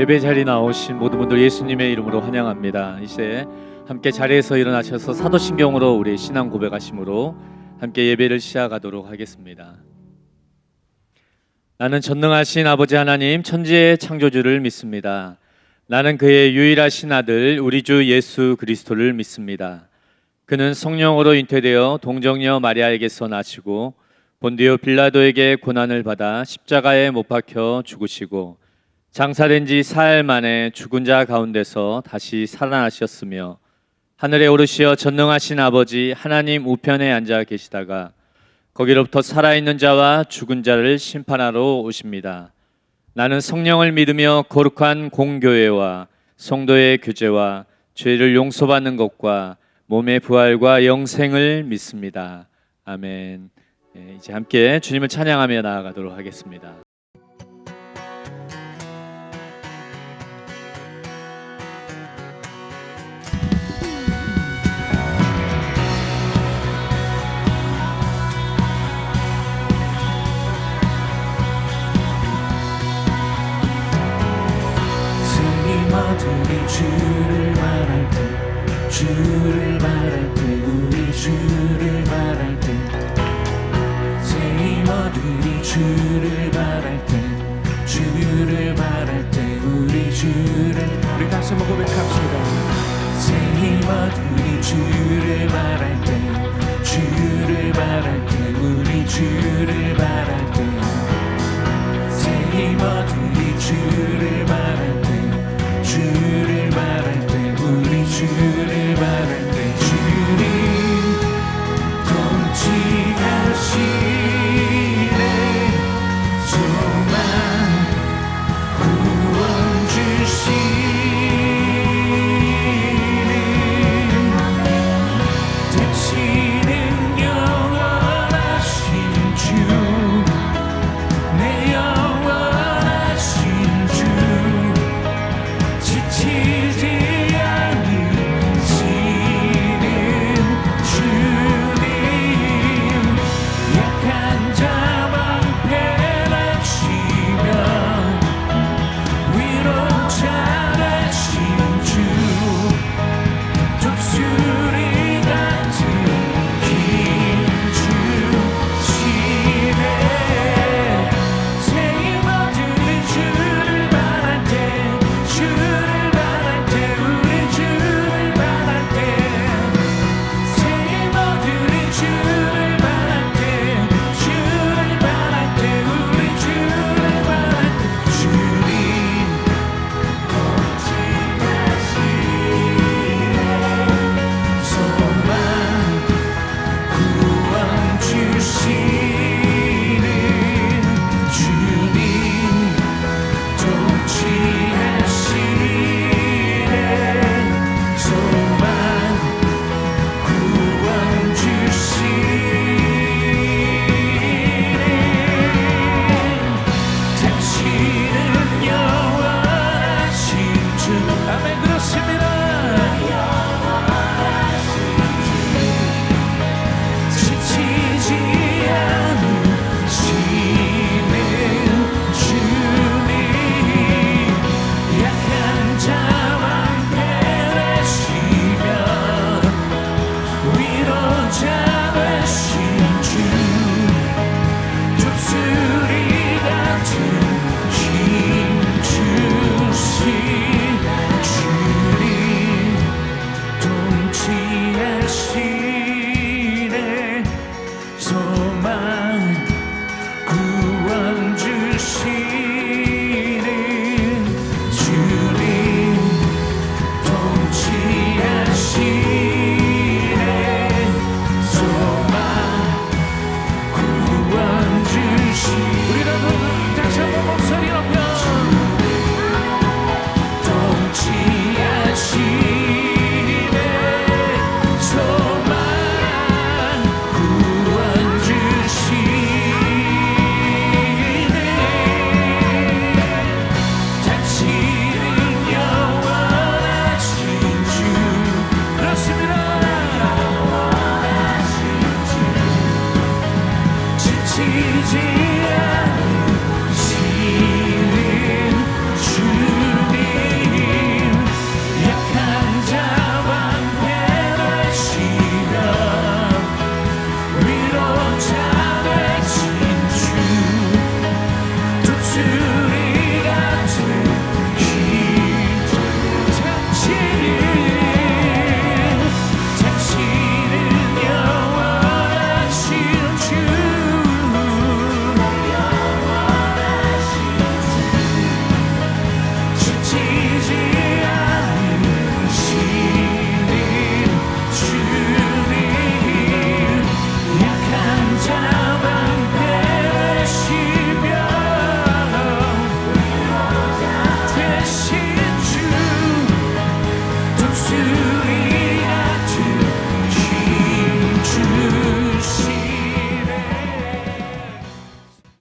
예배 자리에 나오신 모든 분들 예수님의 이름으로 환영합니다. 이제 함께 자리에서 일어나셔서 사도신경으로 우리 신앙 고백하심으로 함께 예배를 시작하도록 하겠습니다. 나는 전능하신 아버지 하나님 천지의 창조주를 믿습니다. 나는 그의 유일하신 아들 우리 주 예수 그리스도를 믿습니다. 그는 성령으로 잉태되어 동정녀 마리아에게서 나시고 본디오 빌라도에게 고난을 받아 십자가에 못 박혀 죽으시고 장사된 지 사흘 만에 죽은 자 가운데서 다시 살아나셨으며 하늘에 오르시어 전능하신 아버지 하나님 우편에 앉아 계시다가 거기로부터 살아있는 자와 죽은 자를 심판하러 오십니다. 나는 성령을 믿으며 거룩한 공교회와 성도의 교제와 죄를 용서받는 것과 몸의 부활과 영생을 믿습니다. 아멘. 이제 함께 주님을 찬양하며 나아가도록 하겠습니다. 우리 주를 말할 때 주를 말할 때 우리 주를 말할 때 세이머들이 주를 말할 때 주를 말할 때 우리 주를 우리 다시 한번 고백합시다. 세이머들이 주를 말할 때 주를 말할 때 우리 주를 말할 때 세이머들이 주를 말할 때 주를 말할 때 우리 주를 말할 때 주님 통치하시네 소망 구원 주시는 대치는 영원하신 주 내 영원하신 주 지치지 않는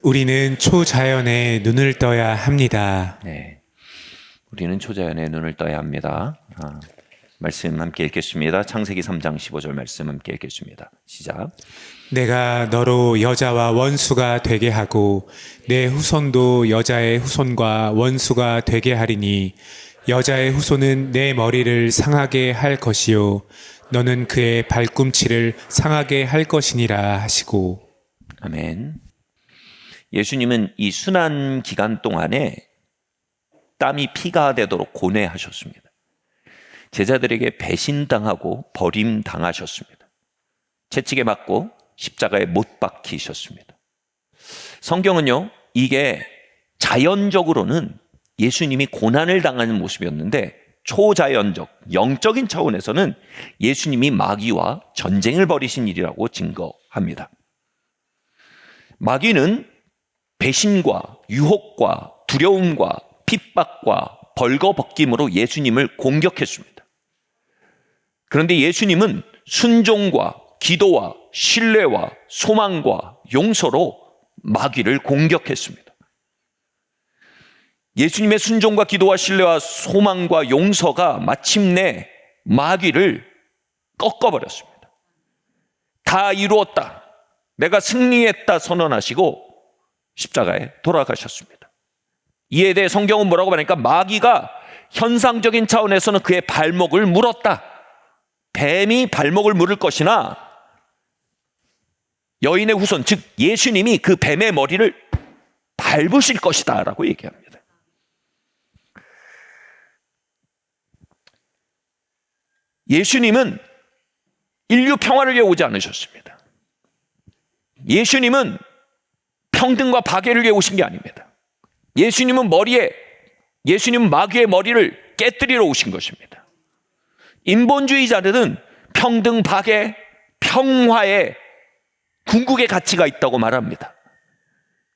우리는 초자연에 눈을 떠야 합니다. 네, 우리는 초자연에 눈을 떠야 합니다. 말씀 함께 읽겠습니다. 창세기 3장 15절 말씀 함께 읽겠습니다. 시작. 내가 너로 여자와 원수가 되게 하고 내 후손도 여자의 후손과 원수가 되게 하리니 여자의 후손은 내 머리를 상하게 할 것이요 너는 그의 발꿈치를 상하게 할 것이니라 하시고. 아멘. 예수님은 이 순환 기간 동안에 땀이 피가 되도록 고뇌하셨습니다. 제자들에게 배신당하고 버림당하셨습니다. 채찍에 맞고 십자가에 못 박히셨습니다. 성경은요, 이게 자연적으로는 예수님이 고난을 당하는 모습이었는데 초자연적, 영적인 차원에서는 예수님이 마귀와 전쟁을 벌이신 일이라고 증거합니다. 마귀는 배신과 유혹과 두려움과 핍박과 벌거벗김으로 예수님을 공격했습니다. 그런데 예수님은 순종과 기도와 신뢰와 소망과 용서로 마귀를 공격했습니다. 예수님의 순종과 기도와 신뢰와 소망과 용서가 마침내 마귀를 꺾어버렸습니다. 다 이루었다, 내가 승리했다 선언하시고 십자가에 돌아가셨습니다. 이에 대해 성경은 뭐라고 말하니까 마귀가 현상적인 차원에서는 그의 발목을 물었다. 뱀이 발목을 물을 것이나 여인의 후손, 즉 예수님이 그 뱀의 머리를 밟으실 것이다 라고 얘기합니다. 예수님은 인류 평화를 위해 오지 않으셨습니다. 예수님은 평등과 박애를 위해 오신 게 아닙니다. 예수님은 마귀의 머리를 깨뜨리러 오신 것입니다. 인본주의자들은 평등, 박애, 평화에 궁극의 가치가 있다고 말합니다.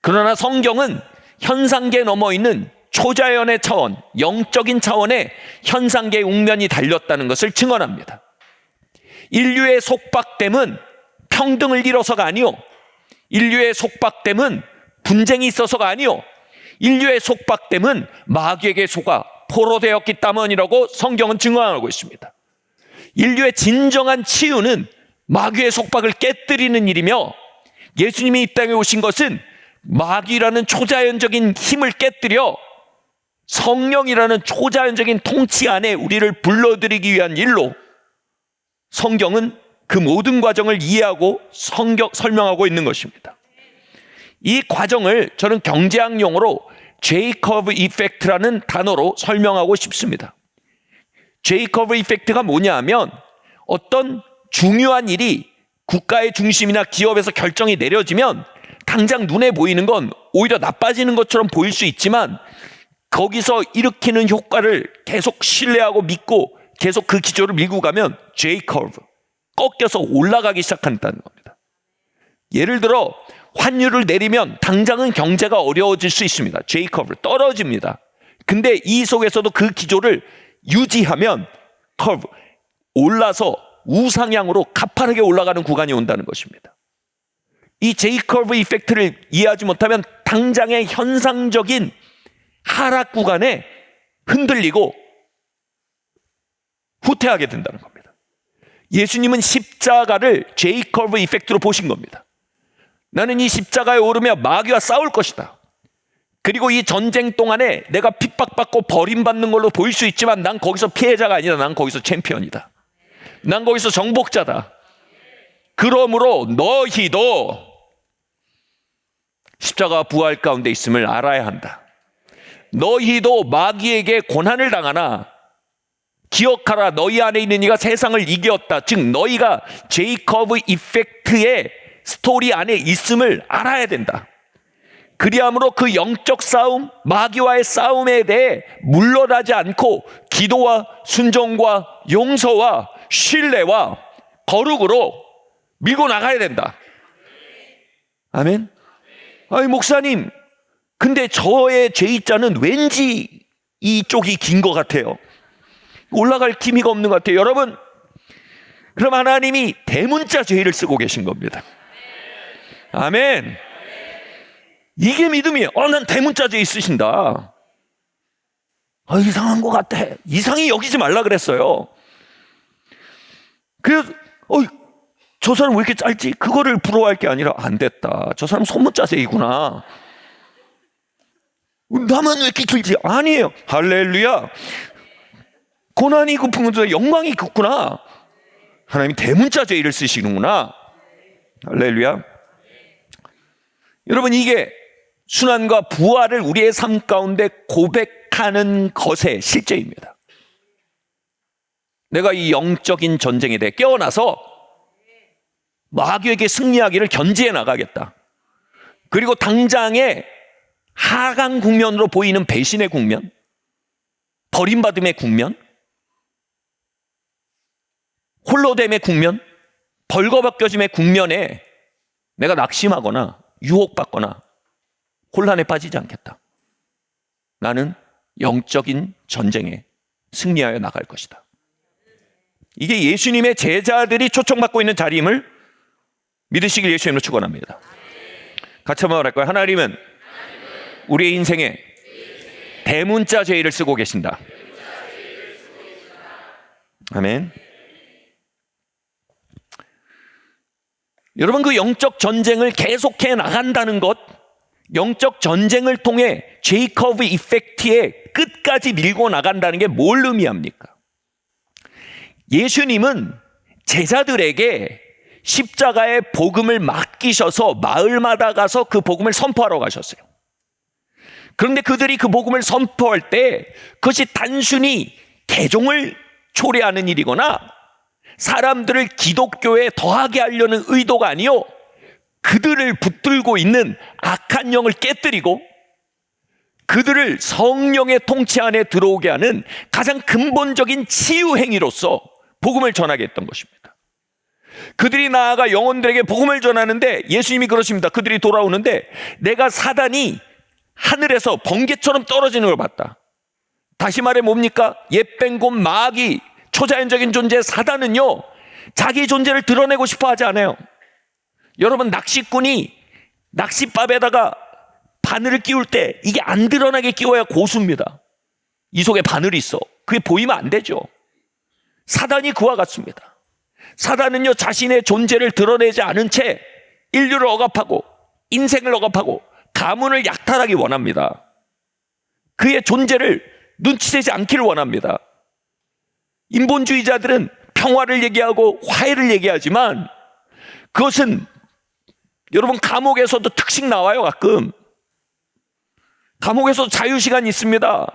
그러나 성경은 현상계에 넘어 있는 초자연의 차원, 영적인 차원의 현상계의 웅면이 달렸다는 것을 증언합니다. 인류의 속박됨은 평등을 잃어서가 아니요, 인류의 속박됨은 분쟁이 있어서가 아니요, 인류의 속박됨은 마귀에게 속아 포로되었기 때문이라고 성경은 증언하고 있습니다. 인류의 진정한 치유는 마귀의 속박을 깨뜨리는 일이며, 예수님이 이 땅에 오신 것은 마귀라는 초자연적인 힘을 깨뜨려 성령이라는 초자연적인 통치 안에 우리를 불러들이기 위한 일로 성경은 그 모든 과정을 이해하고 설명하고 있는 것입니다. 이 과정을 저는 경제학 용어로 제이커브 이펙트라는 단어로 설명하고 싶습니다. 제이커브 이펙트가 뭐냐 하면, 어떤 중요한 일이 국가의 중심이나 기업에서 결정이 내려지면 당장 눈에 보이는 건 오히려 나빠지는 것처럼 보일 수 있지만, 거기서 일으키는 효과를 계속 신뢰하고 믿고 계속 그 기조를 밀고 가면 J-커브, 꺾여서 올라가기 시작한다는 겁니다. 예를 들어 환율을 내리면 당장은 경제가 어려워질 수 있습니다. J-커브 떨어집니다. 근데 이 속에서도 그 기조를 유지하면 커브 올라서 우상향으로 가파르게 올라가는 구간이 온다는 것입니다. 이 J-커브 이펙트를 이해하지 못하면 당장의 현상적인 하락 구간에 흔들리고 후퇴하게 된다는 겁니다. 예수님은 십자가를 J-커브 이펙트로 보신 겁니다. 나는 이 십자가에 오르며 마귀와 싸울 것이다. 그리고 이 전쟁 동안에 내가 핍박받고 버림받는 걸로 보일 수 있지만 난 거기서 피해자가 아니다. 난 거기서 챔피언이다. 난 거기서 정복자다. 그러므로 너희도 십자가 부활 가운데 있음을 알아야 한다. 너희도 마귀에게 고난을 당하나 기억하라, 너희 안에 있는 이가 세상을 이겼다. 즉 너희가 제이커브 이펙트의 스토리 안에 있음을 알아야 된다. 그리함으로 그 영적 싸움, 마귀와의 싸움에 대해 물러나지 않고 기도와 순종과 용서와 신뢰와 거룩으로 밀고 나가야 된다. 아멘. 아니 목사님, 근데 저의 J자는 왠지 이쪽이 긴 것 같아요. 올라갈 기미가 없는 것 같아요. 여러분, 그럼 하나님이 대문자 J를 쓰고 계신 겁니다. 아멘. 이게 믿음이에요. 난 대문자재 있으신다. 이상한 것 같아. 이상히 여기지 말라 그랬어요. 그래서 저 사람 왜 이렇게 짧지? 그거를 부러워할 게 아니라 안 됐다. 저 사람 소문자세이구나. 나만 왜 이렇게 길지? 아니에요. 할렐루야. 고난이 깊은 것보다 영광이 깊구나. 하나님이 대문자제의를 쓰시는구나. 할렐루야. 여러분, 이게 순환과 부활을 우리의 삶 가운데 고백하는 것의 실제입니다. 내가 이 영적인 전쟁에 대해 깨어나서 마귀에게 승리하기를 견지해 나가겠다. 그리고 당장의 하강 국면으로 보이는 배신의 국면, 버림받음의 국면, 홀로됨의 국면, 벌거벗겨짐의 국면에 내가 낙심하거나 유혹받거나 혼란에 빠지지 않겠다. 나는 영적인 전쟁에 승리하여 나갈 것이다. 이게 예수님의 제자들이 초청받고 있는 자리임을 믿으시길 예수님으로 축원합니다. 같이 한번 말할까요? 하나님은 우리의 인생에 대문자 제의를 쓰고 계신다. 아멘. 여러분, 그 영적 전쟁을 계속해 나간다는 것, 영적 전쟁을 통해 제이커브 이펙트의 끝까지 밀고 나간다는 게 뭘 의미합니까? 예수님은 제자들에게 십자가의 복음을 맡기셔서 마을마다 가서 그 복음을 선포하러 가셨어요. 그런데 그들이 그 복음을 선포할 때 그것이 단순히 개종을 초래하는 일이거나 사람들을 기독교에 더하게 하려는 의도가 아니요, 그들을 붙들고 있는 악한 영을 깨뜨리고 그들을 성령의 통치 안에 들어오게 하는 가장 근본적인 치유 행위로서 복음을 전하게 했던 것입니다. 그들이 나아가 영혼들에게 복음을 전하는데 예수님이 그러십니다. 그들이 돌아오는데 내가 사단이 하늘에서 번개처럼 떨어지는 걸 봤다. 다시 말해 뭡니까? 옛뱀곰 마귀, 초자연적인 존재 사단은요, 자기 존재를 드러내고 싶어 하지 않아요. 여러분, 낚시꾼이 낚싯밥에다가 바늘을 끼울 때 이게 안 드러나게 끼워야 고수입니다. 이 속에 바늘이 있어. 그게 보이면 안 되죠. 사단이 그와 같습니다. 사단은요, 자신의 존재를 드러내지 않은 채 인류를 억압하고 인생을 억압하고 가문을 약탈하기 원합니다. 그의 존재를 눈치채지 않기를 원합니다. 인본주의자들은 평화를 얘기하고 화해를 얘기하지만 그것은 여러분, 감옥에서도 특식 나와요. 가끔 감옥에서도 자유시간이 있습니다.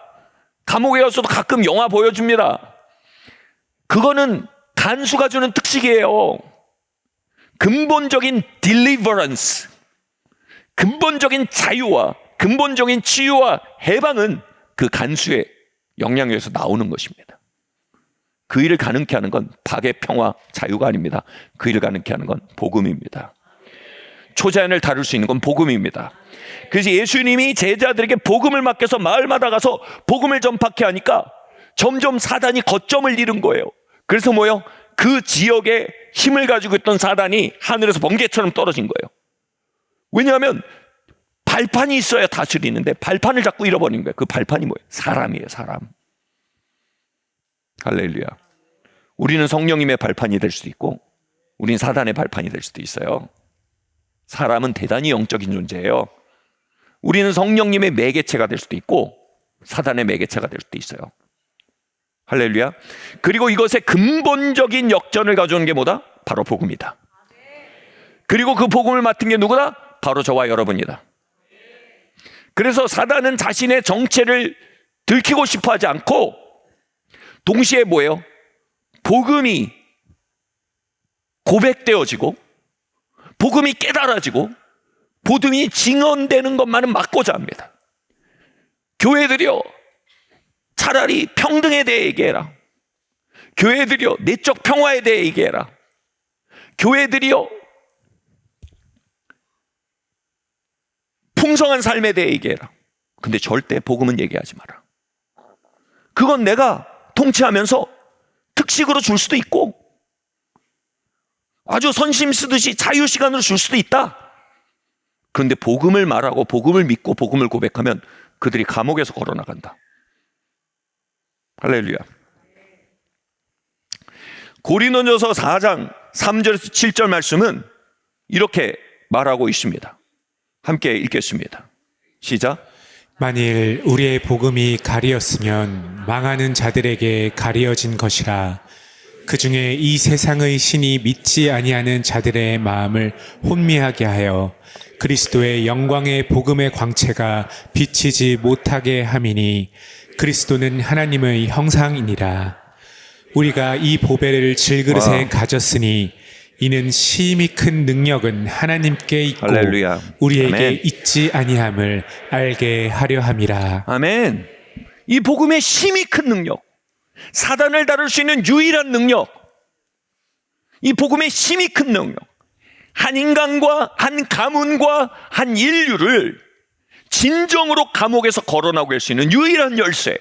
감옥에 가서도 가끔 영화 보여줍니다. 그거는 간수가 주는 특식이에요. 근본적인 deliverance, 근본적인 자유와 근본적인 치유와 해방은 그 간수의 영향력에서 나오는 것입니다. 그 일을 가능케 하는 건 박의 평화, 자유가 아닙니다. 그 일을 가능케 하는 건 복음입니다. 초자연을 다룰 수 있는 건 복음입니다. 그래서 예수님이 제자들에게 복음을 맡겨서 마을마다 가서 복음을 전파케 하니까 점점 사단이 거점을 잃은 거예요. 그래서 뭐요? 그 지역에 힘을 가지고 있던 사단이 하늘에서 번개처럼 떨어진 거예요. 왜냐하면 발판이 있어야 다스리는데 발판을 자꾸 잃어버린 거예요. 그 발판이 뭐예요? 사람이에요. 사람. 할렐루야. 우리는 성령님의 발판이 될 수도 있고 우린 사단의 발판이 될 수도 있어요. 사람은 대단히 영적인 존재예요. 우리는 성령님의 매개체가 될 수도 있고 사단의 매개체가 될 수도 있어요. 할렐루야. 그리고 이것의 근본적인 역전을 가져오는 게 뭐다? 바로 복음이다. 그리고 그 복음을 맡은 게 누구다? 바로 저와 여러분이다. 그래서 사단은 자신의 정체를 들키고 싶어 하지 않고 동시에 뭐예요? 복음이 고백되어지고 복음이 깨달아지고 복음이 증언되는 것만은 막고자 합니다. 교회들이요, 차라리 평등에 대해 얘기해라. 교회들이요, 내적 평화에 대해 얘기해라. 교회들이요, 풍성한 삶에 대해 얘기해라. 근데 절대 복음은 얘기하지 마라. 그건 내가 통치하면서 특식으로 줄 수도 있고 아주 선심 쓰듯이 자유시간으로 줄 수도 있다. 그런데 복음을 말하고 복음을 믿고 복음을 고백하면 그들이 감옥에서 걸어나간다. 할렐루야. 고린도전서 4장 3절에서 7절 말씀은 이렇게 말하고 있습니다. 함께 읽겠습니다. 시작. 만일 우리의 복음이 가리었으면 망하는 자들에게 가리어진 것이라. 그 중에 이 세상의 신이 믿지 아니하는 자들의 마음을 혼미하게 하여 그리스도의 영광의 복음의 광채가 비치지 못하게 함이니 그리스도는 하나님의 형상이니라. 우리가 이 보배를 질그릇에 가졌으니 이는 심히 큰 능력은 하나님께 있고 할렐루야. 우리에게 아멘. 있지 아니함을 알게 하려 함이라. 아멘. 이 복음의 심히 큰 능력, 사단을 다룰 수 있는 유일한 능력, 이 복음의 심히 큰 능력, 한 인간과 한 가문과 한 인류를 진정으로 감옥에서 걸어나오게 할 수 있는 유일한 열쇠,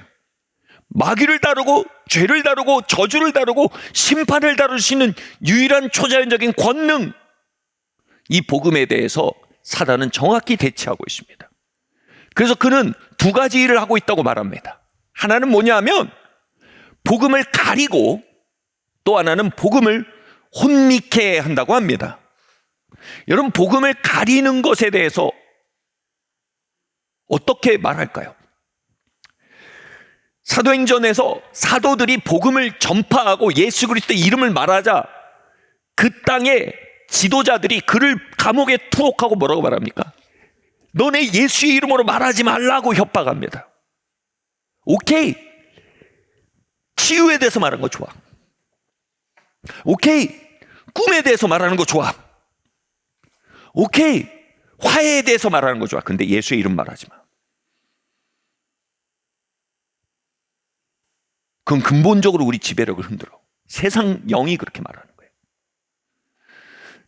마귀를 다루고 죄를 다루고 저주를 다루고 심판을 다룰 수 있는 유일한 초자연적인 권능, 이 복음에 대해서 사단은 정확히 대치하고 있습니다. 그래서 그는 두 가지 일을 하고 있다고 말합니다. 하나는 뭐냐 하면 복음을 가리고, 또 하나는 복음을 혼미케 한다고 합니다. 여러분, 복음을 가리는 것에 대해서 어떻게 말할까요? 사도행전에서 사도들이 복음을 전파하고 예수 그리스도의 이름을 말하자 그 땅의 지도자들이 그를 감옥에 투옥하고 뭐라고 말합니까? 너네 예수의 이름으로 말하지 말라고 협박합니다. 오케이, 치유에 대해서 말하는 거 좋아. 오케이, 꿈에 대해서 말하는 거 좋아. 오케이, 화해에 대해서 말하는 거 좋아. 근데 예수의 이름 말하지 마. 그건 근본적으로 우리 지배력을 흔들어. 세상 영이 그렇게 말하는 거예요.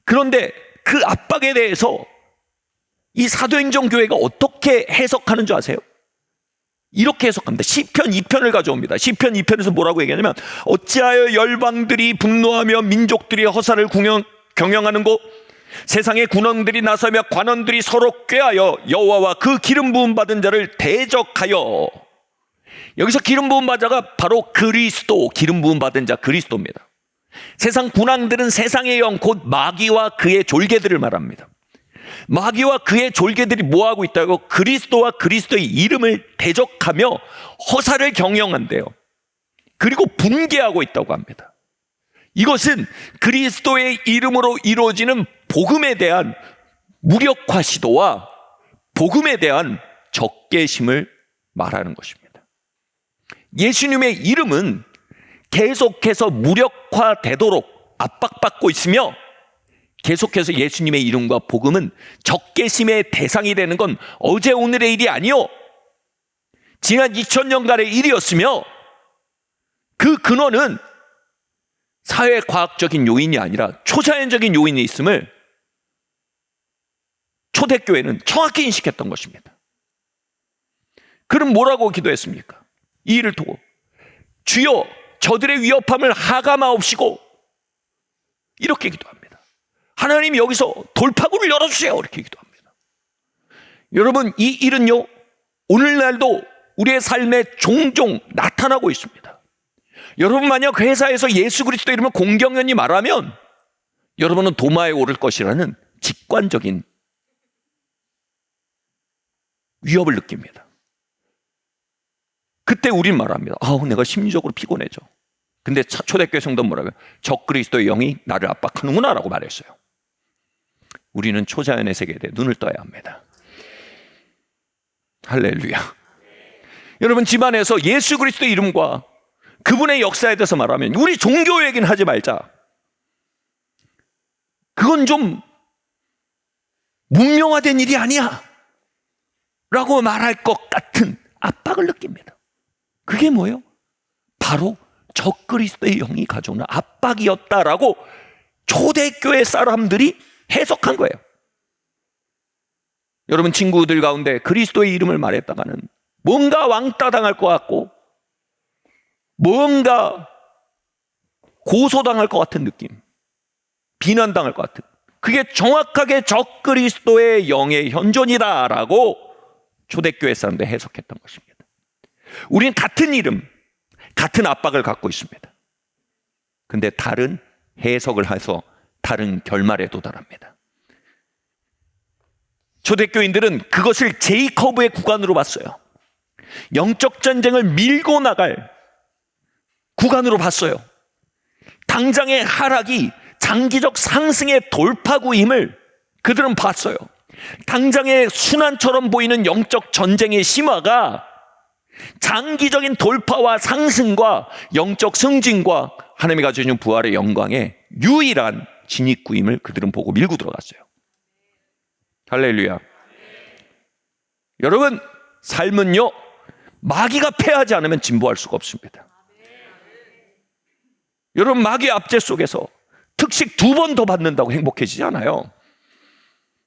그런데 그 압박에 대해서 이 사도행전 교회가 어떻게 해석하는 줄 아세요? 이렇게 해석합니다. 시편 2편을 가져옵니다. 시편 2편에서 뭐라고 얘기하냐면, 어찌하여 열방들이 분노하며 민족들이 허사를 경영하는고, 세상의 군왕들이 나서며 관원들이 서로 꾀하여 여호와와 그 기름 부음 받은 자를 대적하여. 여기서 기름 부음 받은 자가 바로 그리스도, 기름 부음 받은 자 그리스도입니다. 세상 군왕들은 세상의 영, 곧 마귀와 그의 졸개들을 말합니다. 마귀와 그의 졸개들이 뭐하고 있다고? 그리스도와 그리스도의 이름을 대적하며 허사를 경영한대요. 그리고 분개하고 있다고 합니다. 이것은 그리스도의 이름으로 이루어지는 복음에 대한 무력화 시도와 복음에 대한 적개심을 말하는 것입니다. 예수님의 이름은 계속해서 무력화되도록 압박받고 있으며, 계속해서 예수님의 이름과 복음은 적개심의 대상이 되는 건 어제 오늘의 일이 아니요, 지난 2000년간의 일이었으며, 그 근원은 사회과학적인 요인이 아니라 초자연적인 요인이 있음을 초대교회는 정확히 인식했던 것입니다. 그럼 뭐라고 기도했습니까? 이 일을 두고, 주여 저들의 위협함을 하감하옵시고, 이렇게 기도합니다. 하나님 여기서 돌파구를 열어주세요, 이렇게 기도합니다. 여러분, 이 일은요 오늘날도 우리의 삶에 종종 나타나고 있습니다. 여러분, 만약 회사에서 예수 그리스도 이름을 공경연히 말하면 여러분은 도마에 오를 것이라는 직관적인 위협을 느낍니다. 그때 우린 말합니다. 내가 심리적으로 피곤해져. 근데 초대교회 성도는 뭐라고요? 적그리스도의 영이 나를 압박하는구나 라고 말했어요. 우리는 초자연의 세계에 대해 눈을 떠야 합니다. 할렐루야. 여러분, 집안에서 예수 그리스도의 이름과 그분의 역사에 대해서 말하면, 우리 종교 얘기는 하지 말자, 그건 좀 문명화된 일이 아니야 라고 말할 것 같은 압박을 느낍니다. 그게 뭐예요? 바로 적그리스도의 영이 가져오는 압박이었다라고 초대교회 사람들이 해석한 거예요. 여러분, 친구들 가운데 그리스도의 이름을 말했다가는 뭔가 왕따 당할 것 같고 뭔가 고소당할 것 같은 느낌, 비난당할 것 같은 그게 정확하게 적그리스도의 영의 현존이다라고 초대교회 사람들 해석했던 것입니다. 우리는 같은 이름, 같은 압박을 갖고 있습니다. 근데 다른 해석을 해서 다른 결말에 도달합니다. 초대교인들은 그것을 제이커브의 구간으로 봤어요. 영적 전쟁을 밀고 나갈 구간으로 봤어요. 당장의 하락이 장기적 상승의 돌파구임을 그들은 봤어요. 당장의 순환처럼 보이는 영적 전쟁의 심화가 장기적인 돌파와 상승과 영적 승진과 하나님이 가져주신 부활의 영광의 유일한 진입구임을 그들은 보고 밀고 들어갔어요. 할렐루야. 여러분, 삶은요, 마귀가 패하지 않으면 진보할 수가 없습니다. 여러분, 마귀의 압제 속에서 특식 2번 더 받는다고 행복해지지 않아요.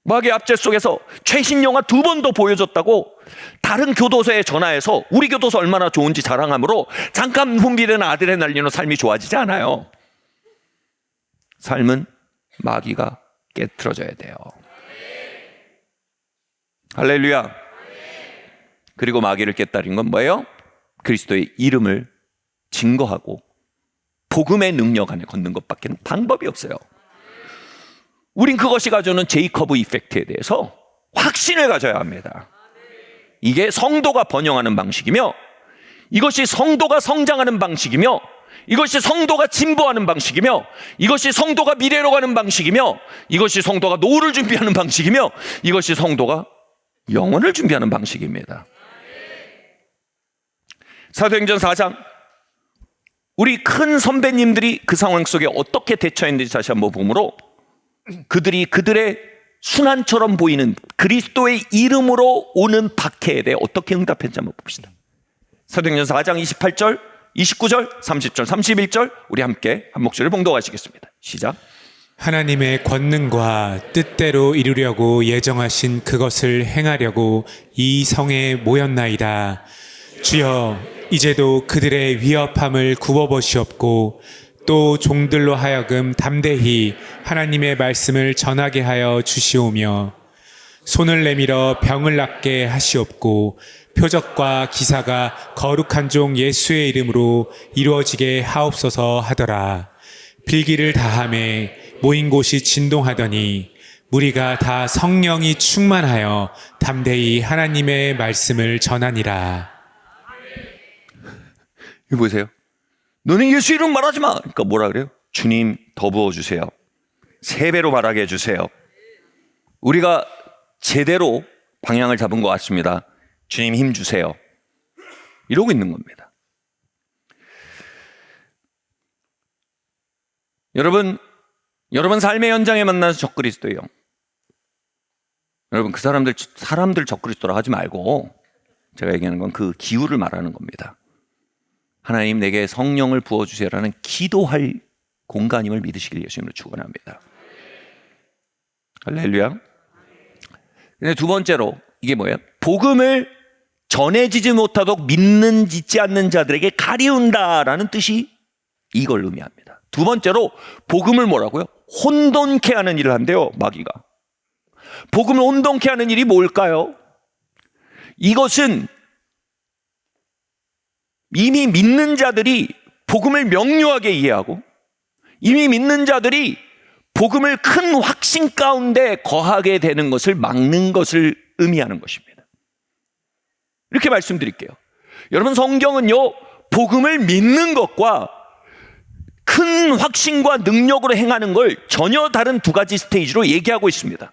마귀의 압제 속에서 최신 영화 2번 더 보여줬다고 다른 교도소에 전화해서 우리 교도소 얼마나 좋은지 자랑함으로 잠깐 분비되는 아드레날린으로 삶이 좋아지지 않아요. 삶은 마귀가 깨트려져야 돼요. 할렐루야. 그리고 마귀를 깨뜨린 건 뭐예요? 그리스도의 이름을 증거하고 복음의 능력 안에 걷는 것밖에 방법이 없어요. 우린 그것이 가져오는 제이커브 이펙트에 대해서 확신을 가져야 합니다. 이게 성도가 번영하는 방식이며, 이것이 성도가 성장하는 방식이며, 이것이 성도가 진보하는 방식이며, 이것이 성도가 미래로 가는 방식이며, 이것이 성도가 노후를 준비하는 방식이며, 이것이 성도가 영혼을 준비하는 방식입니다. 사도행전 4장, 우리 큰 선배님들이 그 상황 속에 어떻게 대처했는지 다시 한번 보므로, 그들이 그들의 순환처럼 보이는 그리스도의 이름으로 오는 박해에 대해 어떻게 응답했는지 한번 봅시다. 사도행전 4장 28절, 29절, 30절, 31절 우리 함께 한 목소리를 봉독하시겠습니다. 시작. 하나님의 권능과 뜻대로 이루려고 예정하신 그것을 행하려고 이 성에 모였나이다. 주여, 이제도 그들의 위협함을 굽어보시옵고 또 종들로 하여금 담대히 하나님의 말씀을 전하게 하여 주시오며 손을 내밀어 병을 낫게 하시옵고 표적과 기사가 거룩한 종 예수의 이름으로 이루어지게 하옵소서 하더라. 필기를 다함에 모인 곳이 진동하더니 무리가 다 성령이 충만하여 담대히 하나님의 말씀을 전하니라. 이거 보세요. 너는 예수 이름 말하지 마. 그러니까 뭐라 그래요? 주님 더 부어주세요. 3배로 말하게 해주세요. 우리가 제대로 방향을 잡은 것 같습니다. 주님 힘 주세요. 이러고 있는 겁니다. 여러분 삶의 현장에 만나서 적그리스도예요. 여러분 그 사람들 적그리스도라 하지 말고 제가 얘기하는 건 그 기후를 말하는 겁니다. 하나님 내게 성령을 부어주세요라는 기도할 공간임을 믿으시길 예수님으로 축원합니다. 할렐루야. 근데 두 번째로 이게 뭐예요? 복음을 전해지지 못하도록 믿지 않는 자들에게 가리운다라는 뜻이 이걸 의미합니다. 두 번째로 복음을 뭐라고요? 혼돈케 하는 일을 한대요, 마귀가. 복음을 혼돈케 하는 일이 뭘까요? 이것은 이미 믿는 자들이 복음을 명료하게 이해하고 이미 믿는 자들이 복음을 큰 확신 가운데 거하게 되는 것을 막는 것을 의미하는 것입니다. 이렇게 말씀드릴게요. 여러분 성경은요, 복음을 믿는 것과 큰 확신과 능력으로 행하는 걸 전혀 다른 두 가지 스테이지로 얘기하고 있습니다.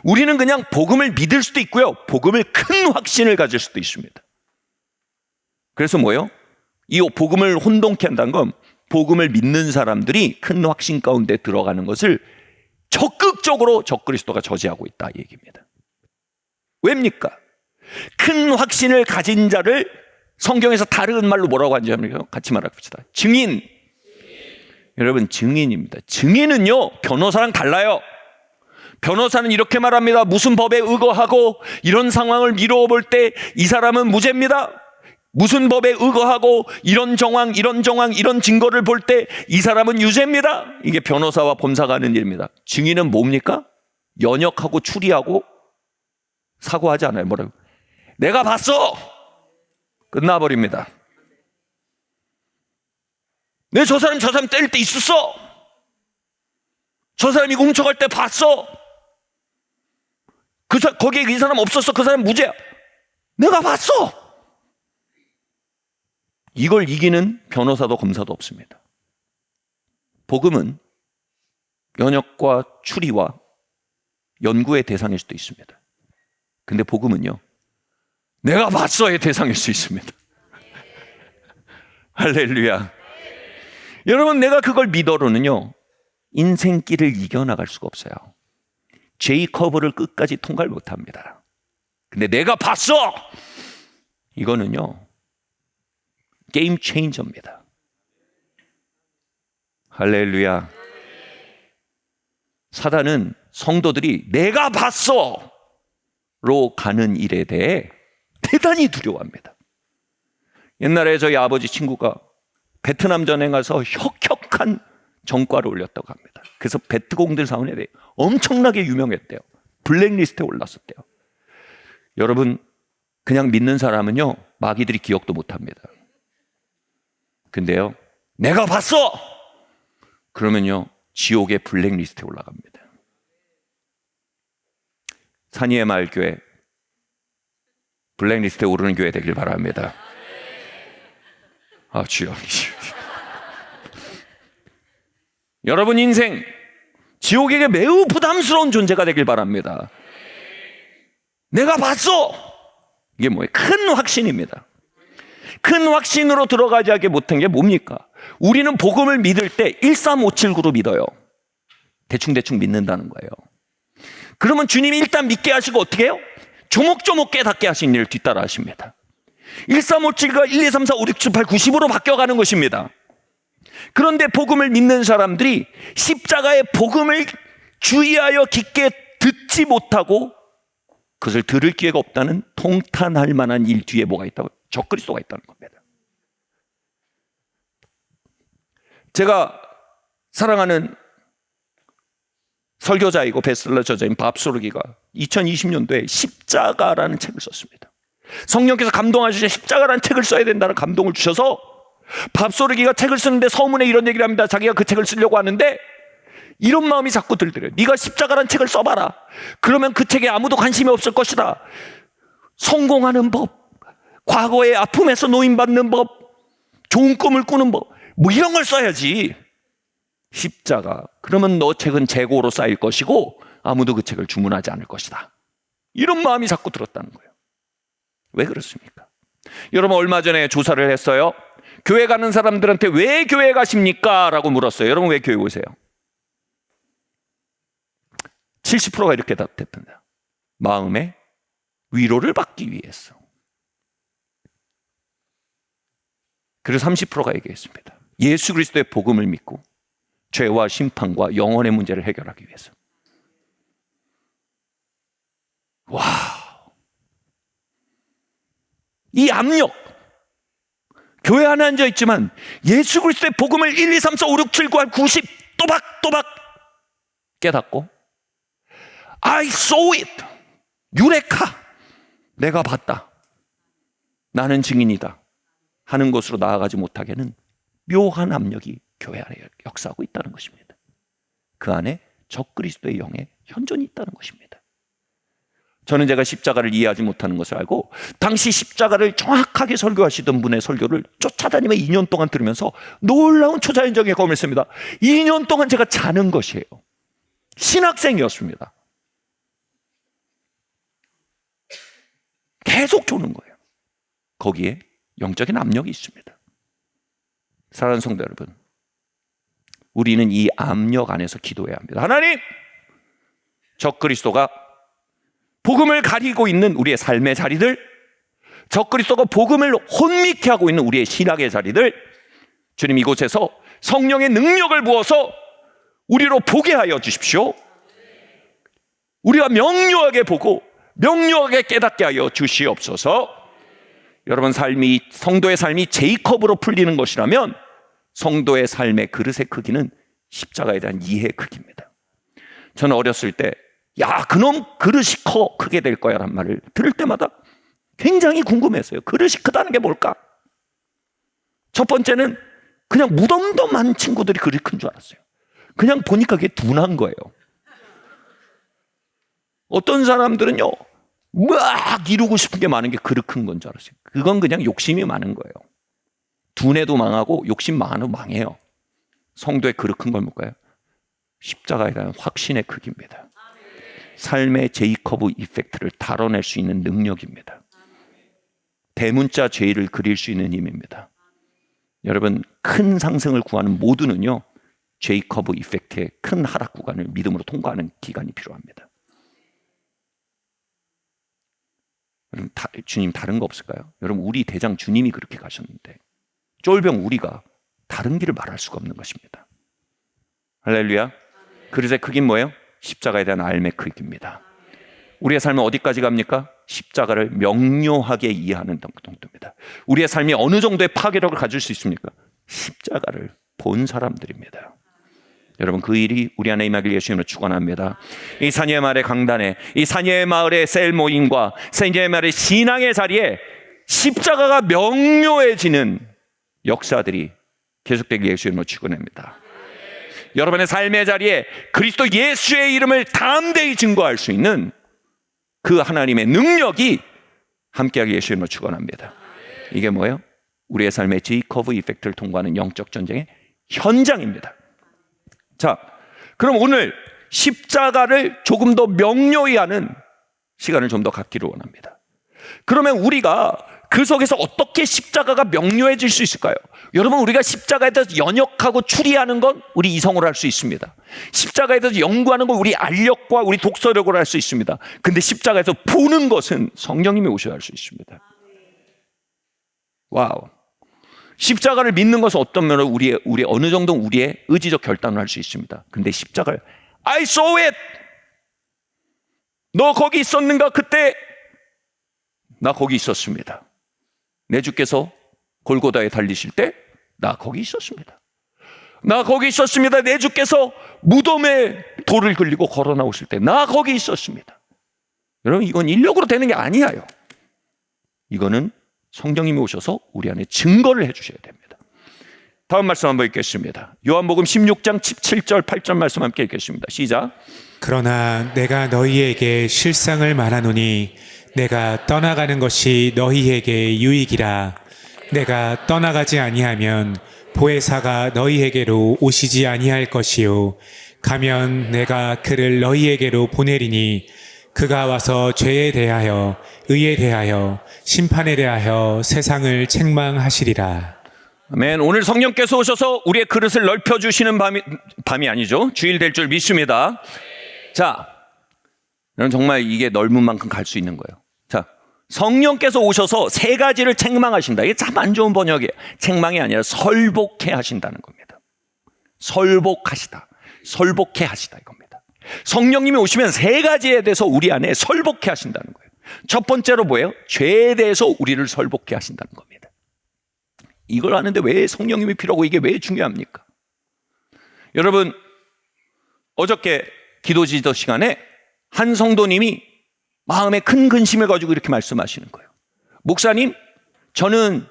우리는 그냥 복음을 믿을 수도 있고요, 복음을 큰 확신을 가질 수도 있습니다. 그래서 뭐예요? 이 복음을 혼동케 한다는 건 복음을 믿는 사람들이 큰 확신 가운데 들어가는 것을 적극적으로 적그리스도가 저지하고 있다 이 얘기입니다. 왜입니까? 큰 확신을 가진 자를 성경에서 다른 말로 뭐라고 하는지 같이 말해봅시다. 증인. 여러분 증인입니다. 증인은요 변호사랑 달라요. 변호사는 이렇게 말합니다. 무슨 법에 의거하고 이런 상황을 미루어 볼 때 이 사람은 무죄입니다. 무슨 법에 의거하고 이런 정황, 이런 정황, 이런 증거를 볼 때 이 사람은 유죄입니다. 이게 변호사와 검사가 하는 일입니다. 증인은 뭡니까? 연역하고 추리하고 사고하지 않아요. 뭐라고? 내가 봤어! 끝나버립니다. 내 저 사람 때릴 때 있었어! 저 사람 이거 훔쳐갈 때 봤어! 거기에 이 사람 없었어. 그 사람 무죄야. 내가 봤어! 이걸 이기는 변호사도 검사도 없습니다. 복음은 연역과 추리와 연구의 대상일 수도 있습니다. 근데 복음은요, 내가 봤어의 대상일 수 있습니다. 할렐루야. 여러분, 내가 그걸 믿어로는요, 인생길을 이겨나갈 수가 없어요. 제이커브를 끝까지 통과를 못합니다. 근데 내가 봤어! 이거는요, 게임 체인저입니다. 할렐루야. 사단은 성도들이 내가 봤어! 로 가는 일에 대해 대단히 두려워합니다. 옛날에 저희 아버지 친구가 베트남 전에 가서 혁혁한 전과를 올렸다고 합니다. 그래서 베트공들 사원에 대해 엄청나게 유명했대요. 블랙리스트에 올랐었대요. 여러분, 그냥 믿는 사람은요, 마귀들이 기억도 못합니다. 근데요, 내가 봤어! 그러면요, 지옥의 블랙리스트에 올라갑니다. 산이의 마을교회, 블랙리스트에 오르는 교회 되길 바랍니다. 아, 주여. 여러분 인생, 지옥에게 매우 부담스러운 존재가 되길 바랍니다. 내가 봤어! 이게 뭐예요? 큰 확신입니다. 큰 확신으로 들어가지 못한 게 뭡니까? 우리는 복음을 믿을 때 13579로 믿어요. 대충 믿는다는 거예요. 그러면 주님이 일단 믿게 하시고 어떻게 해요? 조목조목 깨닫게 하신 일을 뒤따라 하십니다. 1357과 1, 2, 3, 4, 5, 6, 7, 8, 90으로 바뀌어가는 것입니다. 그런데 복음을 믿는 사람들이 십자가의 복음을 주의하여 깊게 듣지 못하고 그것을 들을 기회가 없다는 통탄할 만한 일 뒤에 뭐가 있다고? 적그리스도가 있다는 겁니다. 제가 사랑하는 설교자이고 베스트셀러 저자인 밥 소르기가 2020년도에 십자가라는 책을 썼습니다. 성령께서 감동하셔서 십자가라는 책을 써야 된다는 감동을 주셔서 밥 소르기가 책을 쓰는데 서문에 이런 얘기를 합니다. 자기가 그 책을 쓰려고 하는데 이런 마음이 자꾸 들더래요. 네가 십자가라는 책을 써봐라. 그러면 그 책에 아무도 관심이 없을 것이다. 성공하는 법, 과거의 아픔에서 노인받는 법, 좋은 꿈을 꾸는 법, 뭐 이런 걸 써야지. 십자가. 그러면 너 책은 재고로 쌓일 것이고 아무도 그 책을 주문하지 않을 것이다. 이런 마음이 자꾸 들었다는 거예요. 왜 그렇습니까? 여러분, 얼마 전에 조사를 했어요. 교회 가는 사람들한테 왜 교회 가십니까? 라고 물었어요. 여러분, 왜 교회 오세요? 70%가 이렇게 답했습니다. 마음의 위로를 받기 위해서. 그래서 30%가 얘기했습니다. 예수 그리스도의 복음을 믿고 죄와 심판과 영혼의 문제를 해결하기 위해서. 와, 이 압력. 교회 안에 앉아 있지만 예수 그리스도의 복음을 1, 2, 3, 4, 5, 6, 7, 9, 8, 90 또박또박 깨닫고 I saw it. 유레카. 내가 봤다. 나는 증인이다. 하는 것으로 나아가지 못하게는 묘한 압력이 교회 안에 역사하고 있다는 것입니다. 그 안에 적그리스도의 영의 현존이 있다는 것입니다. 저는 제가 십자가를 이해하지 못하는 것을 알고 당시 십자가를 정확하게 설교하시던 분의 설교를 쫓아다니며 2년 동안 들으면서 놀라운 초자연적인 경험을 했습니다. 2년 동안 제가 자는 것이에요. 신학생이었습니다. 계속 조는 거예요. 거기에 영적인 압력이 있습니다. 사랑하는 성도 여러분, 우리는 이 압력 안에서 기도해야 합니다. 하나님, 적그리스도가 복음을 가리고 있는 우리의 삶의 자리들, 적그리스도가 복음을 혼미케 하고 있는 우리의 신학의 자리들, 주님 이곳에서 성령의 능력을 부어서 우리로 보게 하여 주십시오. 우리가 명료하게 보고 명료하게 깨닫게 하여 주시옵소서. 여러분 성도의 삶이 제이컵으로 풀리는 것이라면 성도의 삶의 그릇의 크기는 십자가에 대한 이해의 크기입니다. 저는 어렸을 때 야, 그놈 그릇이 크게 될 거야 라는 말을 들을 때마다 굉장히 궁금했어요. 그릇이 크다는 게 뭘까? 첫 번째는 그냥 무덤도 많은 친구들이 그릇이 큰 줄 알았어요. 그냥 보니까 그게 둔한 거예요. 어떤 사람들은요, 막 이루고 싶은 게 많은 게 그릇 큰 건 줄 알았어요. 그건 그냥 욕심이 많은 거예요. 둔해도 망하고 욕심 많아도 망해요. 성도의 그릇 큰 건 뭘까요? 십자가에 대한 확신의 크기입니다. 삶의 제이커브 이펙트를 다뤄낼 수 있는 능력입니다. 대문자 J를 그릴 수 있는 힘입니다. 여러분, 큰 상승을 구하는 모두는요, 제이커브 이펙트의 큰 하락 구간을 믿음으로 통과하는 기간이 필요합니다. 여러분, 주님 다른 거 없을까요? 여러분, 우리 대장 주님이 그렇게 가셨는데 쫄병 우리가 다른 길을 말할 수가 없는 것입니다. 할렐루야. 그릇의 크기는 뭐예요? 십자가에 대한 알의 크기입니다. 우리의 삶은 어디까지 갑니까? 십자가를 명료하게 이해하는 정도입니다. 우리의 삶이 어느 정도의 파괴력을 가질 수 있습니까? 십자가를 본 사람들입니다. 여러분, 그 일이 우리 안에 임하길 예수님으로 축원합니다. 이 사녀의 마을의 강단에, 이 사녀의 마을의 셀 모임과 사녀의 마을의 신앙의 자리에 십자가가 명료해지는 역사들이 계속되길 예수님으로 축원합니다. 여러분의 삶의 자리에 그리스도 예수의 이름을 담대히 증거할 수 있는 그 하나님의 능력이 함께하길 예수님으로 축원합니다. 이게 뭐예요? 우리의 삶의 제이커브 이펙트를 통과하는 영적 전쟁의 현장입니다. 자, 그럼 오늘 십자가를 조금 더 명료히 하는 시간을 좀 더 갖기를 원합니다. 그러면 우리가 그 속에서 어떻게 십자가가 명료해질 수 있을까요? 여러분, 우리가 십자가에 대해서 연역하고 추리하는 건 우리 이성으로 할 수 있습니다. 십자가에 대해서 연구하는 건 우리 알력과 우리 독서력으로 할 수 있습니다. 근데 십자가에서 보는 것은 성령님이 오셔야 할 수 있습니다. 와우. 십자가를 믿는 것은 어떤 면으로 우리 어느 정도 우리의 의지적 결단을 할 수 있습니다. 근데 십자가를 I saw it. 너 거기 있었는가? 그때 나 거기 있었습니다. 내 주께서 골고다에 달리실 때 나 거기 있었습니다. 나 거기 있었습니다. 내 주께서 무덤에 돌을 굴리고 걸어 나오실 때 나 거기 있었습니다. 여러분, 이건 인력으로 되는 게 아니에요. 이거는 성령님이 오셔서 우리 안에 증거를 해주셔야 됩니다. 다음 말씀 한번 읽겠습니다. 요한복음 16장 17절 8절 말씀 함께 읽겠습니다. 시작. 그러나 내가 너희에게 실상을 말하노니 내가 떠나가는 것이 너희에게 유익이라. 내가 떠나가지 아니하면 보혜사가 너희에게로 오시지 아니할 것이요 가면 내가 그를 너희에게로 보내리니 그가 와서 죄에 대하여 의에 대하여 심판에 대하여 세상을 책망하시리라. 아멘. 오늘 성령께서 오셔서 우리의 그릇을 넓혀주시는 밤이 아니죠. 주일 될 줄 믿습니다. 자, 여러분, 정말 이게 넓은 만큼 갈 수 있는 거예요. 자, 성령께서 오셔서 세 가지를 책망하신다. 이게 참 안 좋은 번역이에요. 책망이 아니라 설복해 하신다는 겁니다. 설복하시다. 설복해 하시다 이겁니다. 성령님이 오시면 세 가지에 대해서 우리 안에 설복해 하신다는 거예요. 첫 번째로 뭐예요? 죄에 대해서 우리를 설복해 하신다는 겁니다. 이걸 아는데 왜 성령님이 필요하고 이게 왜 중요합니까? 여러분, 어저께 기도 지도 시간에 한 성도님이 마음에 큰 근심을 가지고 이렇게 말씀하시는 거예요. 목사님, 저는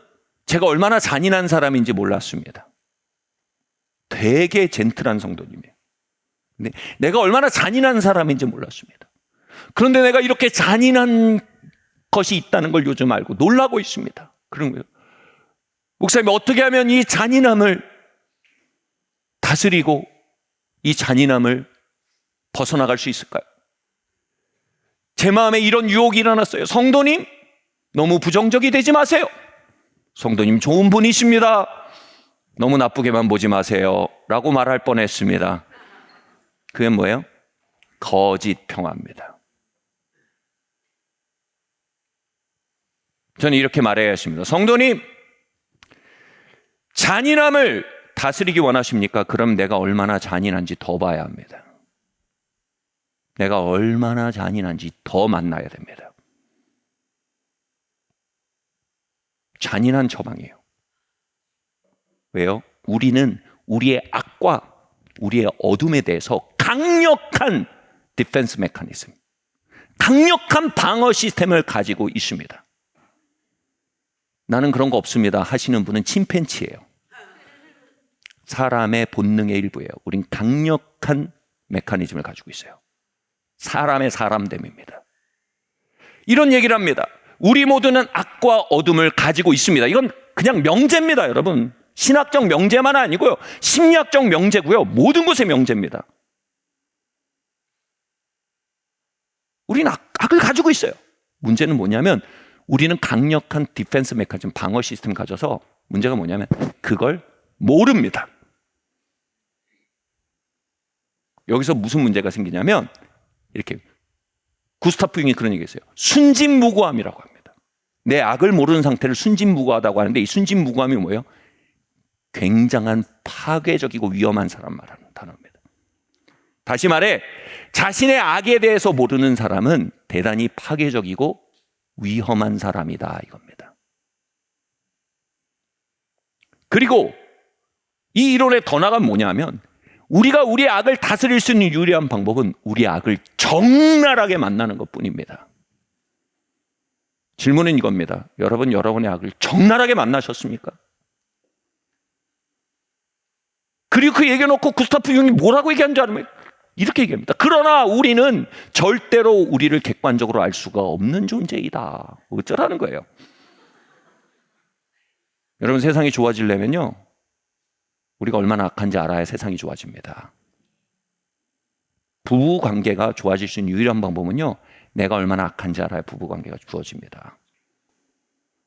제가 얼마나 잔인한 사람인지 몰랐습니다. 되게 젠틀한 성도님이에요. 근데 내가 얼마나 잔인한 사람인지 몰랐습니다. 그런데 내가 이렇게 잔인한 것이 있다는 걸 요즘 알고 놀라고 있습니다. 그런 거예요. 목사님, 어떻게 하면 이 잔인함을 다스리고 이 잔인함을 벗어나갈 수 있을까요? 제 마음에 이런 유혹이 일어났어요. 성도님, 너무 부정적이 되지 마세요. 성도님, 좋은 분이십니다. 너무 나쁘게만 보지 마세요. 라고 말할 뻔했습니다. 그게 뭐예요? 거짓 평화입니다. 저는 이렇게 말해야 했습니다. 성도님, 잔인함을 다스리기 원하십니까? 그럼 내가 얼마나 잔인한지 더 봐야 합니다. 내가 얼마나 잔인한지 더 만나야 됩니다. 잔인한 처방이에요. 왜요? 우리는 우리의 악과 우리의 어둠에 대해서 강력한 디펜스 메커니즘, 강력한 방어 시스템을 가지고 있습니다. 나는 그런 거 없습니다 하시는 분은 침팬치예요. 사람의 본능의 일부예요. 우린 강력한 메커니즘을 가지고 있어요. 사람의 사람됨입니다. 이런 얘기를 합니다. 우리 모두는 악과 어둠을 가지고 있습니다. 이건 그냥 명제입니다, 여러분. 신학적 명제만 아니고요, 심리학적 명제고요, 모든 것의 명제입니다. 우리는 악을 가지고 있어요. 문제는 뭐냐면 우리는 강력한 디펜스 메커니즘, 방어 시스템을 가져서 문제가 뭐냐면 그걸 모릅니다. 여기서 무슨 문제가 생기냐면 이렇게 구스타프 융이 그런 얘기했어요. 순진무구함이라고 합니다. 내 악을 모르는 상태를 순진무구하다고 하는데, 이 순진무구함이 뭐예요? 굉장한 파괴적이고 위험한 사람 말하는 단어입니다. 다시 말해, 자신의 악에 대해서 모르는 사람은 대단히 파괴적이고 위험한 사람이다, 이겁니다. 그리고 이 이론의 더 나간 뭐냐면, 우리가 우리의 악을 다스릴 수 있는 유일한 방법은 우리의 악을 적나라하게 만나는 것뿐입니다. 질문은 이겁니다. 여러분, 여러분의 악을 적나라하게 만나셨습니까? 그리고 그 얘기해놓고 구스타프 융이 뭐라고 얘기한 줄 아는 거예요? 이렇게 얘기합니다. 그러나 우리는 절대로 우리를 객관적으로 알 수가 없는 존재이다. 어쩌라는 거예요? 여러분, 세상이 좋아지려면요, 우리가 얼마나 악한지 알아야 세상이 좋아집니다. 부부 관계가 좋아질 수 있는 유일한 방법은요, 내가 얼마나 악한지 알아야 부부 관계가 좋아집니다.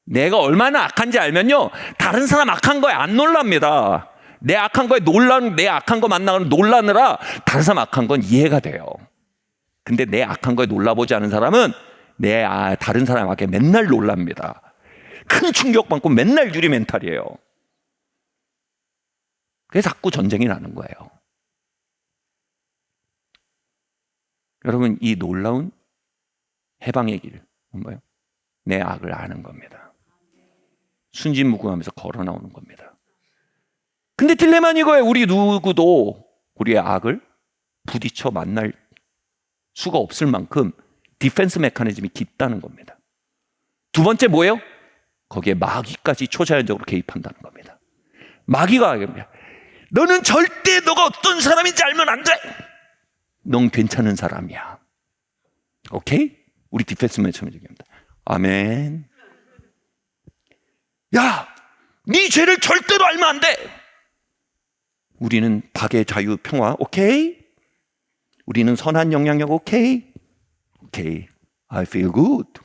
내가 얼마나 악한지 알면요, 다른 사람 악한 거에 안 놀랍니다. 내 악한 거에 내 악한 거 만나면 놀라느라 다른 사람 악한 건 이해가 돼요. 근데 내 악한 거에 놀라보지 않은 사람은 다른 사람 악에 맨날 놀랍니다. 큰 충격받고 맨날 유리 멘탈이에요. 그래서 자꾸 전쟁이 나는 거예요. 여러분, 이 놀라운 해방의 길, 뭐예요? 내 악을 아는 겁니다. 순진무구하면서 걸어 나오는 겁니다. 근데 딜레마는 이거예요. 우리 누구도 우리의 악을 부딪혀 만날 수가 없을 만큼 디펜스 메커니즘이 깊다는 겁니다. 두 번째 뭐예요? 거기에 마귀까지 초자연적으로 개입한다는 겁니다. 마귀가 합니다. 너는 절대 너가 어떤 사람인지 알면 안 돼. 넌 괜찮은 사람이야. 오케이? 우리 디펜스 메커니즘 얘기합니다. 아멘. 야, 네 죄를 절대로 알면 안 돼. 우리는 박의 자유, 평화, 오케이? 우리는 선한 영향력, 오케이? 오케이. I feel good.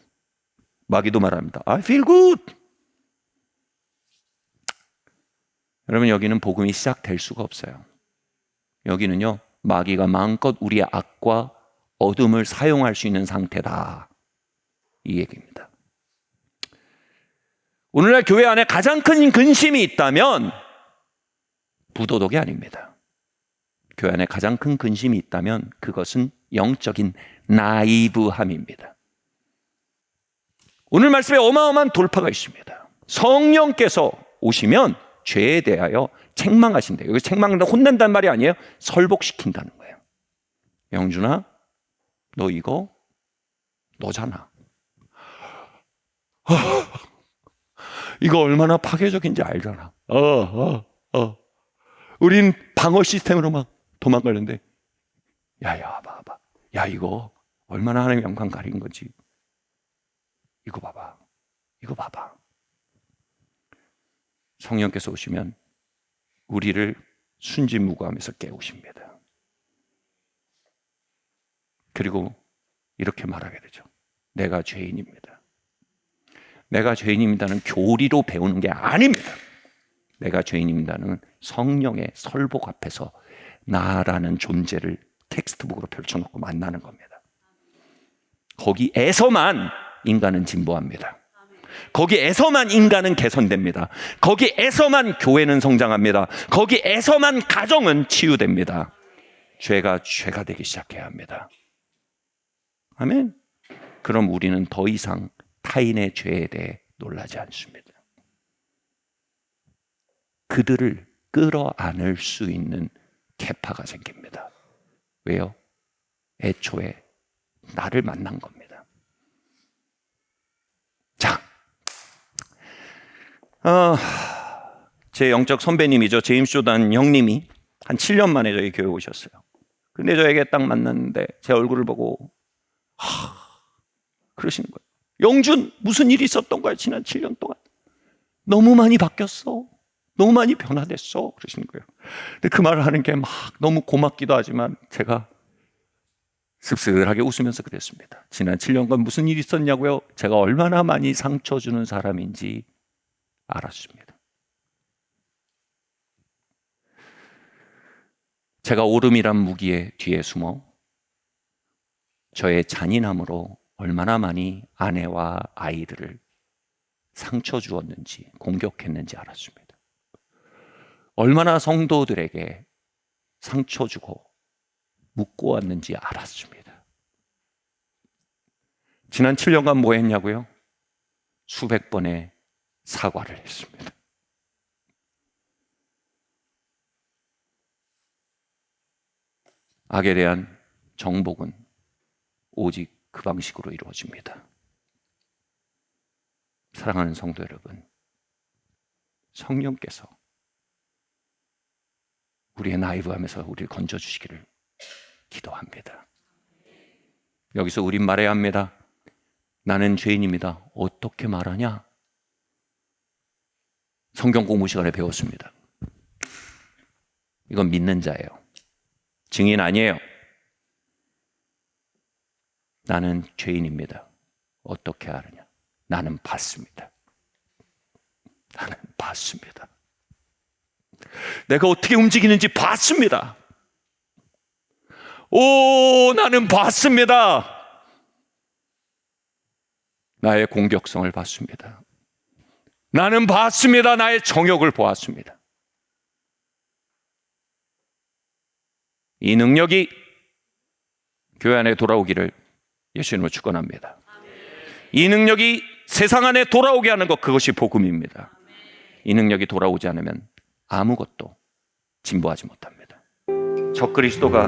마귀도 말합니다. I feel good. 여러분, 여기는 복음이 시작될 수가 없어요. 여기는요, 마귀가 마음껏 우리의 악과 어둠을 사용할 수 있는 상태다, 이 얘기입니다. 오늘날 교회 안에 가장 큰 근심이 있다면 부도덕이 아닙니다. 교회 안에 가장 큰 근심이 있다면 그것은 영적인 나이브함입니다. 오늘 말씀에 어마어마한 돌파가 있습니다. 성령께서 오시면 죄에 대하여 책망하신대요. 여기 책망한다, 혼낸다는 말이 아니에요. 설복시킨다는 거예요. 영준아, 너 이거 너잖아. 이거 얼마나 파괴적인지 알잖아. 우린 방어 시스템으로 막 도망가는데, 봐봐. 야, 이거 얼마나 하나님의 영광 가린 거지. 이거 봐봐. 성령께서 오시면 우리를 순진무구하면서 깨우십니다. 그리고 이렇게 말하게 되죠. 내가 죄인입니다. 내가 죄인입니다는 교리로 배우는 게 아닙니다. 내가 죄인입니다는 성령의 설복 앞에서 나라는 존재를 텍스트북으로 펼쳐놓고 만나는 겁니다. 거기에서만 인간은 진보합니다. 거기에서만 인간은 개선됩니다. 거기에서만 교회는 성장합니다. 거기에서만 가정은 치유됩니다. 죄가 되기 시작해야 합니다. 아멘. 그럼 우리는 더 이상 타인의 죄에 대해 놀라지 않습니다. 그들을 끌어안을 수 있는 계파가 생깁니다. 왜요? 애초에 나를 만난 겁니다. 자, 제 영적 선배님이죠. 제임스 조단 형님이 한 7년 만에 저희 교회 오셨어요. 근데 저에게 딱 만났는데 제 얼굴을 보고 그러시는 거예요. 영준, 무슨 일이 있었던 거야 지난 7년 동안? 너무 많이 바뀌었어. 너무 많이 변화됐어. 그러시는 거예요. 근데 그 말을 하는 게 막 너무 고맙기도 하지만 제가 씁쓸하게 웃으면서 그랬습니다. 지난 7년간 무슨 일이 있었냐고요? 제가 얼마나 많이 상처 주는 사람인지 알았습니다. 제가 오름이란 무기의 뒤에 숨어 저의 잔인함으로 얼마나 많이 아내와 아이들을 상처 주었는지, 공격했는지 알았습니다. 얼마나 성도들에게 상처 주고 묶어왔는지 알았습니다. 지난 7년간 뭐 했냐고요? 수백 번의 사과를 했습니다. 악에 대한 정복은 오직 그 방식으로 이루어집니다. 사랑하는 성도 여러분, 성령께서 우리의 나이브함에서 우리를 건져주시기를 기도합니다. 여기서 우린 말해야 합니다. 나는 죄인입니다. 어떻게 말하냐? 성경 공부 시간에 배웠습니다. 이건 믿는 자예요. 증인 아니에요. 나는 죄인입니다. 어떻게 하느냐? 나는 봤습니다. 나는 봤습니다. 내가 어떻게 움직이는지 봤습니다. 오, 나는 봤습니다. 나의 공격성을 봤습니다. 나는 봤습니다. 나의 정욕을 보았습니다. 이 능력이 교회 안에 돌아오기를 예수님으로 축원합니다. 이 능력이 세상 안에 돌아오게 하는 것, 그것이 복음입니다. 이 능력이 돌아오지 않으면 아무것도 진보하지 못합니다. 적그리스도가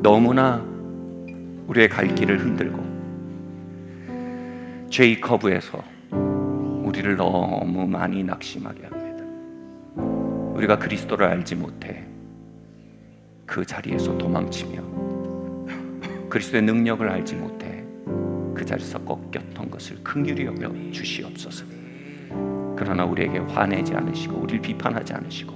너무나 우리의 갈 길을 흔들고 죄의 커브에서 우리를 너무 많이 낙심하게 합니다. 우리가 그리스도를 알지 못해 그 자리에서 도망치며 그리스도의 능력을 알지 못해 그 자리에서 꺾였던 것을 긍휼히 여겨 주시옵소서. 그러나 우리에게 화내지 않으시고 우리를 비판하지 않으시고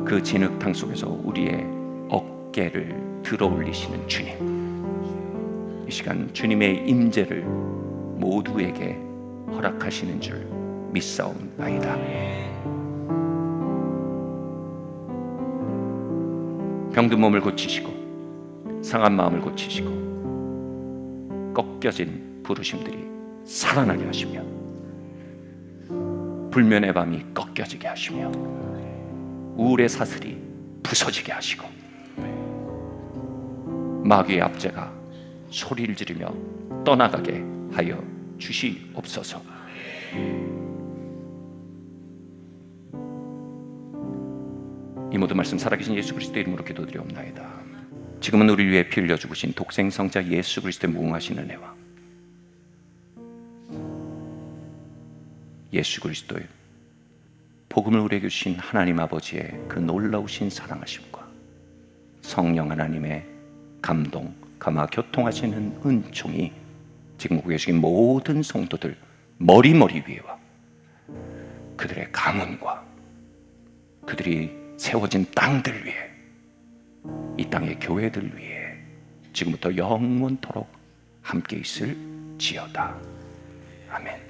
그 진흙탕 속에서 우리의 어깨를 들어올리시는 주님, 이 시간 주님의 임재를 모두에게 허락하시는 줄 믿사옵나이다. 병든 몸을 고치시고 상한 마음을 고치시고 꺾여진 부르심들이 살아나게 하시며 불면의 밤이 꺾여지게 하시며 우울의 사슬이 부서지게 하시고 마귀의 압제가 소리를 지르며 떠나가게 하여 주시옵소서. 이 모든 말씀 살아계신 예수 그리스도의 이름으로 기도드리옵나이다. 지금은 우리를 위해 피 흘려 죽으신 독생성자 예수 그리스도의 무궁하신 은혜와 예수 그리스도의 복음을 우리에게 주신 하나님 아버지의 그 놀라우신 사랑하심과 성령 하나님의 감동, 감화, 교통하시는 은총이 지금 보고 계신 모든 성도들 머리머리 위에와 그들의 가문과 그들이 세워진 땅들 위에, 이 땅의 교회들 위에 지금부터 영원토록 함께 있을지어다. 아멘.